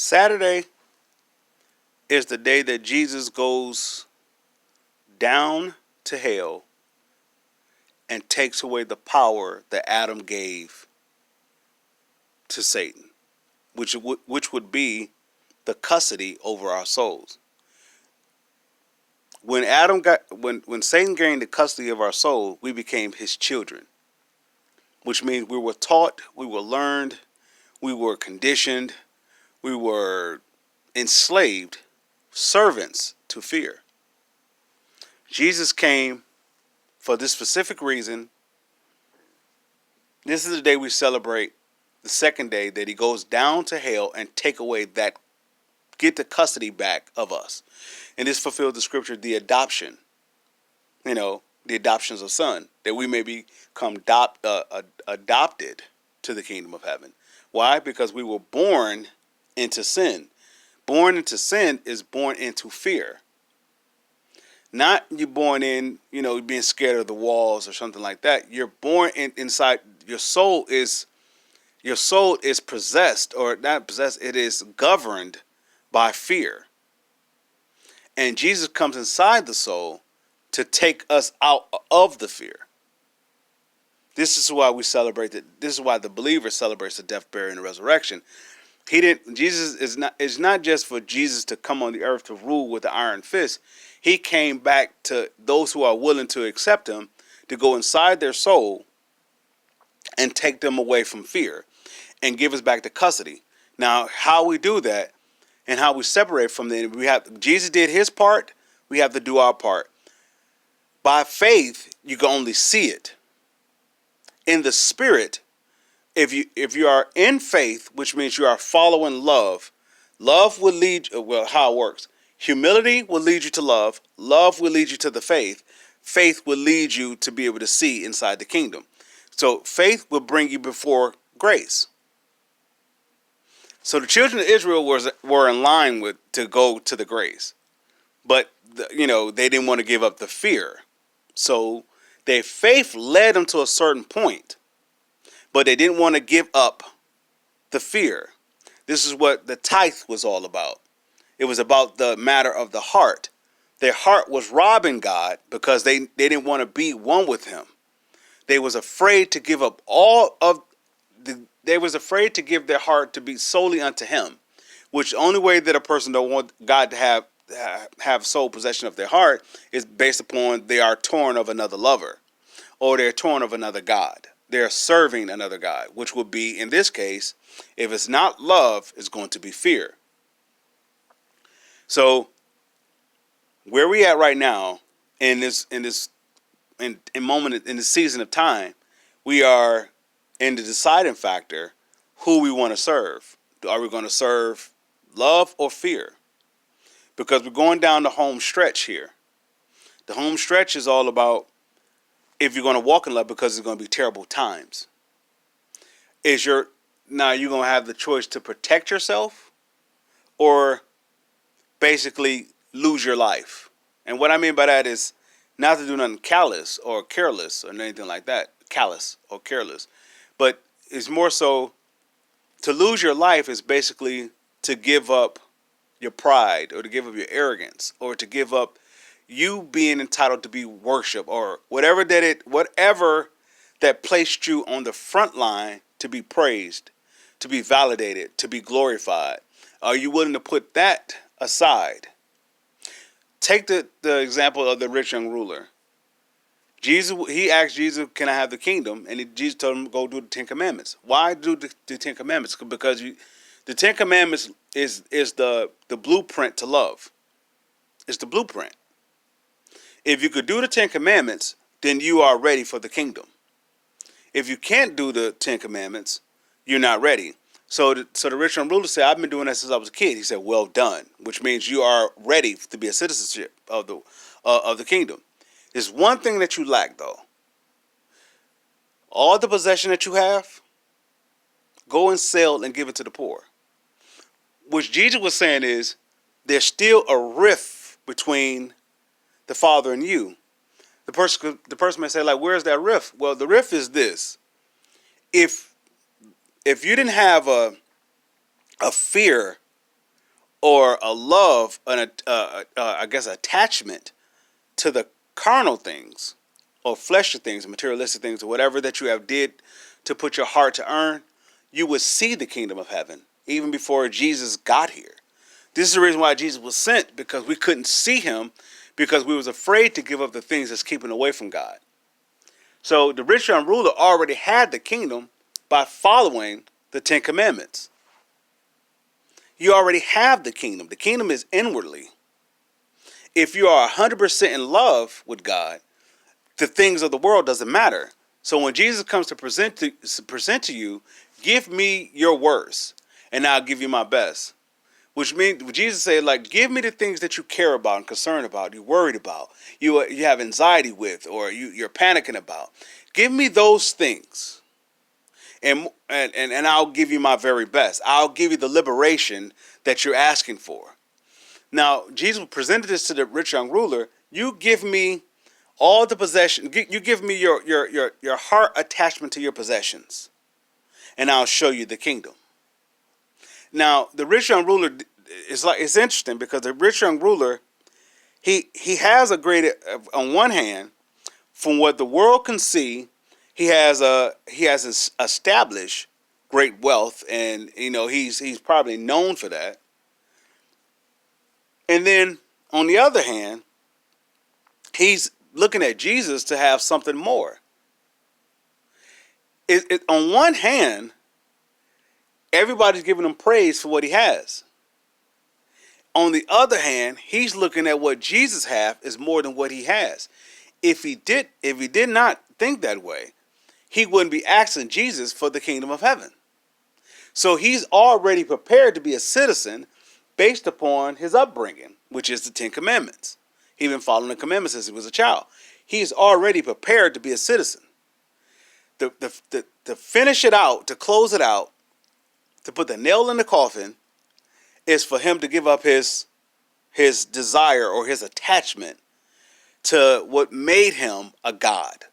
Saturday is the day that Jesus goes down to hell and takes away the power that Adam gave to Satan, which would be the custody over our souls. When Satan gained the custody of our soul, we became his children, which means we were taught, we were learned, we were conditioned, we were enslaved, servants to fear. Jesus came for this specific reason. This is the day we celebrate, the second day that he goes down to hell and get the custody back of us. And this fulfilled the scripture, the adoption, the adoptions of son, that we may become adopted to the kingdom of heaven. Why? Because we were born into sin. Born into sin is born into fear. Not you born in, being scared of the walls or something like that. You're born inside. Your soul is possessed, or not possessed. It is governed by fear. And Jesus comes inside the soul to take us out of the fear. This is why we celebrate it. This is why the believer celebrates the death, burial, and the resurrection. It's not just for Jesus to come on the earth to rule with the iron fist. He came back to those who are willing to accept him, to go inside their soul and take them away from fear and give us back to custody. Now, how we do that and how we separate from them, Jesus did his part, we have to do our part. By faith, you can only see it. In the spirit, if you are in faith, which means you are following love, love will lead, how it works. Humility will lead you to love. Love will lead you to the faith. Faith will lead you to be able to see inside the kingdom. So faith will bring you before grace. So the children of Israel were in line to go to the grace. But, they didn't want to give up the fear. So their faith led them to a certain point. But they didn't want to give up the fear. This is what the tithe was all about. It was about the matter of the heart. Their heart was robbing God because they didn't want to be one with him. They was afraid to give up they was afraid to give their heart to be solely unto him, which the only way that a person don't want God to have sole possession of their heart is based upon they are torn of another lover, or they're torn of another God. They're serving another God, which would be, in this case, if it's not love, it's going to be fear. So where we at right now in this moment in the season of time, we are in the deciding factor who we want to serve. Are we going to serve love or fear? Because we're going down the home stretch here. The home stretch is all about if you're going to walk in love, because it's going to be terrible times. Now you're going to have the choice to protect yourself or basically lose your life. And what I mean by that is not to do nothing callous or careless or anything like that. Callous or careless. But it's more so to lose your life is basically to give up your pride or to give up your arrogance or to give up you being entitled to be worshiped or whatever that placed you on the front line to be praised, to be validated, to be glorified. Are you willing to put that aside? Take the example of the rich young ruler. He asked Jesus, can I have the kingdom? And Jesus told him, go do the 10 Commandments. Why do the 10 Commandments? Because the 10 Commandments is the blueprint to love. It's the blueprint. If you could do the 10 Commandments, then you are ready for the kingdom. If you can't do the 10 Commandments, you're not ready. So the rich young ruler said, I've been doing that since I was a kid. He said, well done, which means you are ready to be a citizenship of the kingdom. There's one thing that you lack, though. All the possession that you have, go and sell and give it to the poor. What Jesus was saying is, there's still a rift between the Father and you. The person may say, like, where's that rift? Well, the rift is this. If you didn't have a fear or a love, I guess, attachment to the carnal things or fleshly things, materialistic things, or whatever that you have did to put your heart to earn, you would see the kingdom of heaven even before Jesus got here. This is the reason why Jesus was sent, because we couldn't see him because we was afraid to give up the things that's keeping away from God. So the rich young ruler already had the kingdom by following the Ten Commandments. You already have the kingdom. The kingdom is inwardly. If you are 100% in love with God, the things of the world doesn't matter. So when Jesus comes to present to you, give me your worst, and I'll give you my best. Which means Jesus said, like, give me the things that you care about and concerned about, you're worried about, you have anxiety with, or you're panicking about. Give me those things, and I'll give you my very best. I'll give you the liberation that you're asking for. Now, Jesus presented this to the rich young ruler. You give me all the possession. You give me your heart attachment to your possessions, and I'll show you the kingdom. Now, the rich young ruler it's interesting because the rich young ruler, he has a great, on one hand, from what the world can see, he has established great wealth, and he's probably known for that. And then on the other hand, he's looking at Jesus to have something more. On one hand, everybody's giving him praise for what he has. On the other hand, he's looking at what Jesus has is more than what he has. If he did not think that way, he wouldn't be asking Jesus for the kingdom of heaven. So he's already prepared to be a citizen based upon his upbringing, which is the Ten Commandments. He's been following the commandments since he was a child. He's already prepared to be a citizen. To finish it out, to close it out, to put the nail in the coffin, is for him to give up his desire or his attachment to what made him a god.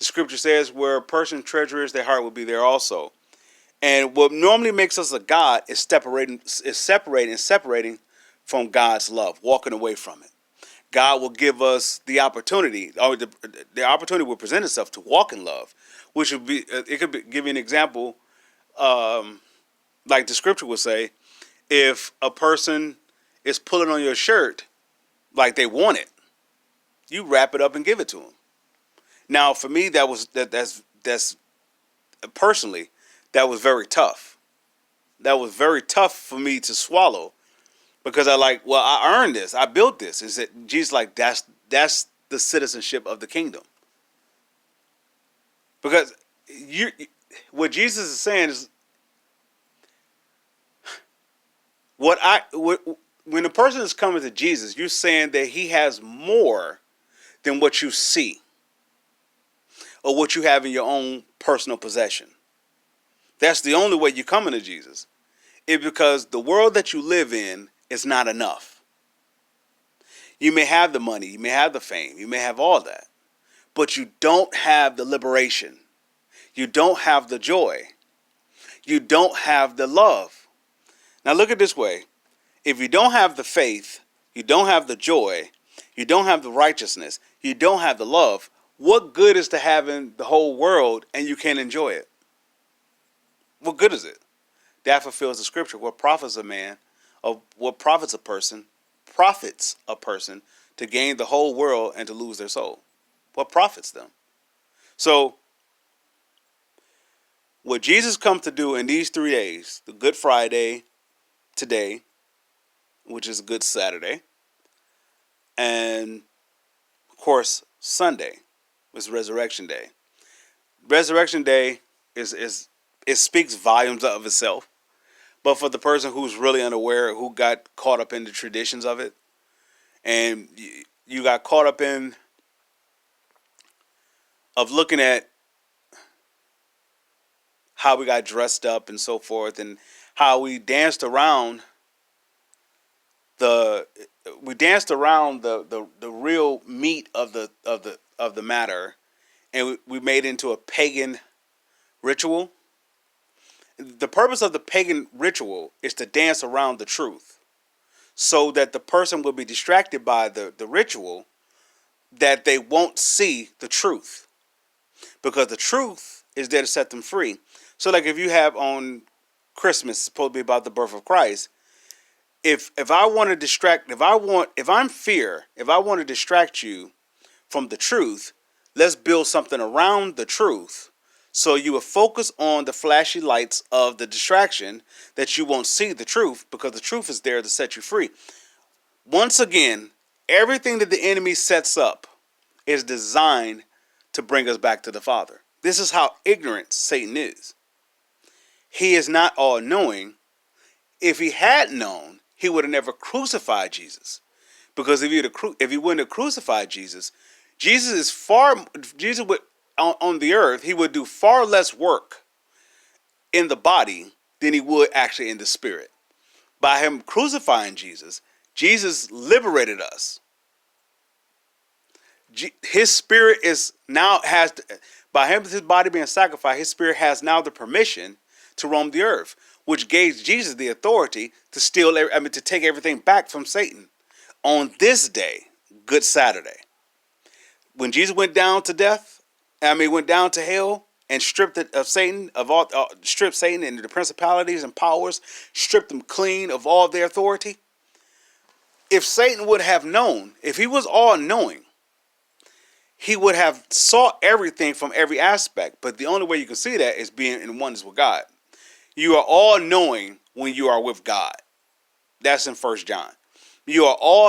The scripture says, where a person treasures, their heart will be there also. And what normally makes us a god is separating from God's love, walking away from it. God will give us the opportunity, or the opportunity will present itself to walk in love, which would be, give you an example, like the scripture would say, if a person is pulling on your shirt like they want it, you wrap it up and give it to them. Now, for me, that's personally, that was very tough. That was very tough for me to swallow, because I earned this, I built this. Is that Jesus like that's the citizenship of the kingdom? Because what Jesus is saying is, when a person is coming to Jesus, you're saying that he has more than what you see or what you have in your own personal possession. That's the only way you're coming to Jesus. It's because the world that you live in is not enough. You may have the money, you may have the fame, you may have all that, but you don't have the liberation. You don't have the joy. You don't have the love. Now look at it this way. If you don't have the faith, you don't have the joy, you don't have the righteousness, you don't have the love, what good is to having the whole world and you can't enjoy it? What good is it? That fulfills the scripture. What profits a man, or what profits a person to gain the whole world and to lose their soul? What profits them? So, what Jesus comes to do in these 3 days, the Good Friday, today, which is a Good Saturday, and of course Sunday was Resurrection Day. Resurrection Day it speaks volumes of itself, but for the person who's really unaware, who got caught up in the traditions of it, and you got caught up in of looking at how we got dressed up and so forth, and how we danced around the real meat of the matter, and we made it into a pagan ritual. The purpose of the pagan ritual is to dance around the truth, so that the person will be distracted by the ritual, that they won't see the truth, because the truth is there to set them free. So like if you have on Christmas, it's supposed to be about the birth of Christ. If I want to distract, if I'm fear, if I want to distract you from the truth, let's build something around the truth, so you will focus on the flashy lights of the distraction, that you won't see the truth, because the truth is there to set you free. Once again, everything that the enemy sets up is designed to bring us back to the Father. This is how ignorant Satan is. He is not all-knowing. If he had known, he would have never crucified Jesus. Because if he wouldn't have crucified Jesus, Jesus would, on the earth, he would do far less work in the body than he would actually in the spirit. By him crucifying Jesus, Jesus liberated us. His spirit is now by his body being sacrificed, his spirit has now the permission to roam the earth, which gave Jesus the authority to to take everything back from Satan. On this day, Good Saturday, when Jesus went down to went down to hell and stripped Satan and the principalities and powers, stripped them clean of all their authority. If Satan would have known, if he was all-knowing, he would have saw everything from every aspect. But the only way you can see that is being in oneness with God. You are all-knowing when you are with God. That's in 1 John. You are all